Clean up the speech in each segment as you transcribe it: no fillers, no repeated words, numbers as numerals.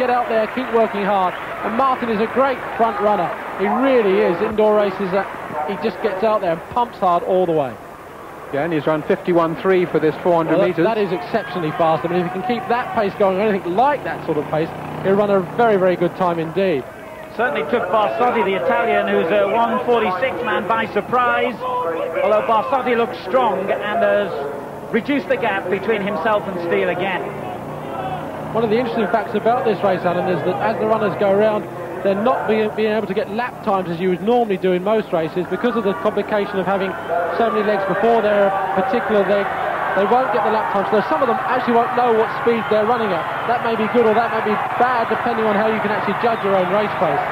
get out there, keep working hard. And Martin is a great front runner. He really is. Indoor races, he just gets out there and pumps hard all the way. Yeah, and he's run 51.3 for this 400 metres. That is exceptionally fast. I mean, if he can keep that pace going, or anything like that sort of pace, he'll run a very, very good time indeed. Certainly took Barsotti, the Italian, who's a 1:46 man, by surprise. Although Barsotti looks strong and has reduced the gap between himself and Steele again. One of the interesting facts about this race, Alan, is that as the runners go around, they're not being able to get lap times as you would normally do in most races because of the complication of having so many legs before their particular leg. They won't get the lap times, so some of them actually won't know what speed they're running at. That may be good or that may be bad, depending on how you can actually judge your own race pace.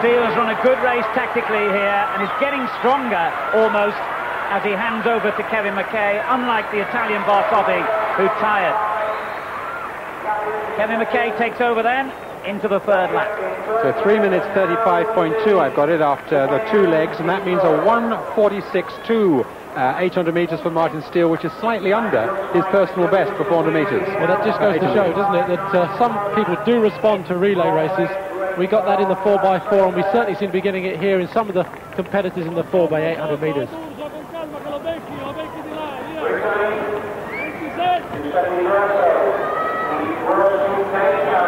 Steele has run a good race tactically here and is getting stronger almost as he hands over to Kevin Mackay, unlike the Italian Barsotti, who tired. Kevin Mackay takes over then into the third lap. So 3 minutes 35.2, I've got it after the two legs, and that means a 1:46.2, 800 metres for Martin Steele, which is slightly under his personal best for 400 metres. Well, that just goes to show, doesn't it, that some people do respond to relay races. We got that in the 4x4, and we certainly seem to be getting it here in some of the competitors in the 4x800 metres.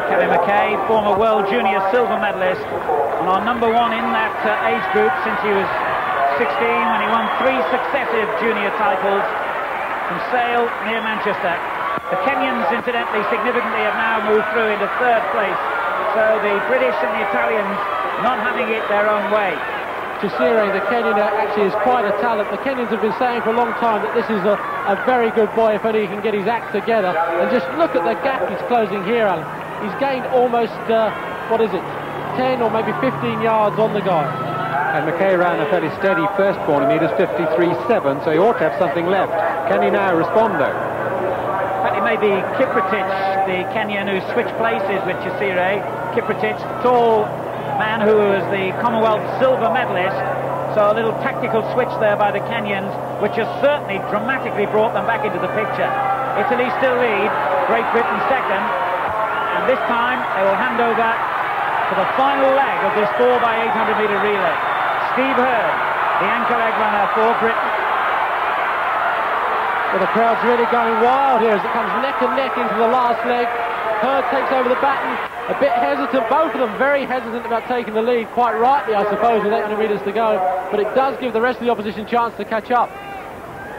Kevin Mackay, former World Junior silver medalist, and our number one in that age group since he was 16, when he won 3 successive junior titles from Sale near Manchester. The Kenyans, incidentally, significantly have now moved through into third place, so the British and the Italians not having it their own way. Giuseppe, the Kenyan, actually is quite a talent. The Kenyans have been saying for a long time that this is a very good boy if only he can get his act together. And just look at the gap he's closing here, Alan. He's gained almost, 10 or maybe 15 yards on the guy. And Mackay ran a fairly steady first 400 metres, 53.7, so he ought to have something left. Can he now respond, though? In fact, it may be Kiprotich, the Kenyan who switched places with Giuseppe. Kiprotich, tall man who was the Commonwealth silver medalist, so a little tactical switch there by the Kenyans, which has certainly dramatically brought them back into the picture. Italy still lead, Great Britain second, and this time they will hand over to the final leg of this 4x800 metre relay. Steve Hurd, the anchor leg runner for Britain. Well, the crowd's really going wild here as it comes neck and neck into the last leg. Hurd takes over the baton, a bit hesitant, both of them very hesitant about taking the lead, quite rightly I suppose with 800 metres to go, but it does give the rest of the opposition a chance to catch up.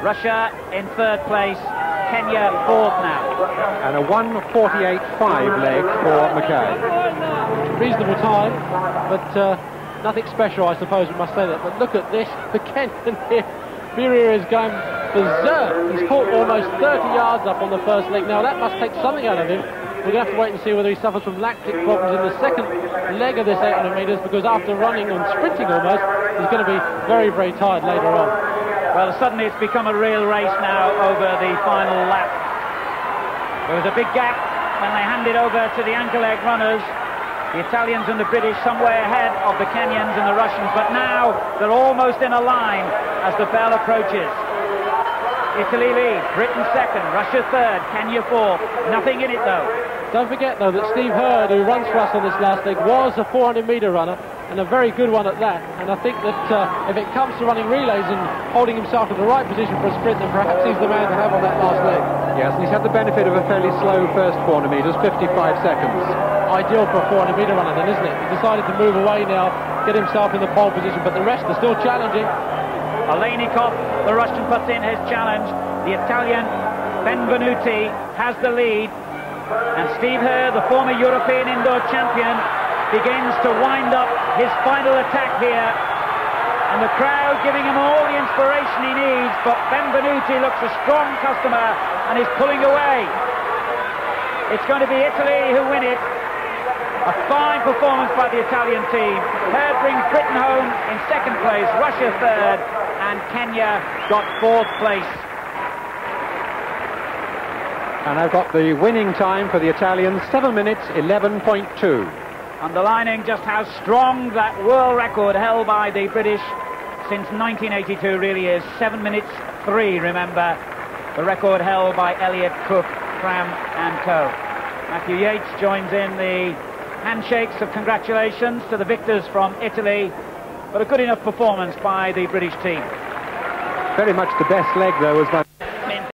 Russia in third place, Kenya fourth now. And a 1:48.5 leg for Mackay. Reasonable time, but nothing special I suppose we must say that, but look at this, the Kenyan here. Birria is going berserk. He's caught almost 30 yards up on the first leg. Now that must take something out of him. We're going to have to wait and see whether he suffers from lactic problems in the second leg of this 800 metres, because after running and sprinting almost, he's going to be very, very tired later on. Well, suddenly it's become a real race now over the final lap. There was a big gap when they handed over to the anchor leg runners. The Italians and the British somewhere ahead of the Kenyans and the Russians, but now they're almost in a line as the bell approaches. Italy lead, Britain second, Russia third, Kenya fourth. Nothing in it though. Don't forget though that Steve Hurd, who runs for us on this last leg, was a 400 metre runner, and a very good one at that. And I think that if it comes to running relays and holding himself in the right position for a sprint, then perhaps he's the man to have on that last leg. Yes, and he's had the benefit of a fairly slow first 400 metres, 55 seconds. Ideal for a 400 metre runner then, isn't it? He decided to move away now, get himself in the pole position, but the rest are still challenging. Alejnikov, the Russian, puts in his challenge. The Italian Benvenuti has the lead, and Steve Hurd, the former European indoor champion, begins to wind up his final attack here, and the crowd giving him all the inspiration he needs, but Benvenuti looks a strong customer and is pulling away. It's going to be Italy who win it. A fine performance by the Italian team. Hurd brings Britain home in second place, Russia third, and Kenya got fourth place. And I've got the winning time for the Italians, 7 minutes 11.2. Underlining just how strong that world record held by the British since 1982 really is. 7 minutes 3, remember, the record held by Elliott, Cook, Cram and Co. Matthew Yates joins in the handshakes of congratulations to the victors from Italy, but a good enough performance by the British team. Very much the best leg, though, was by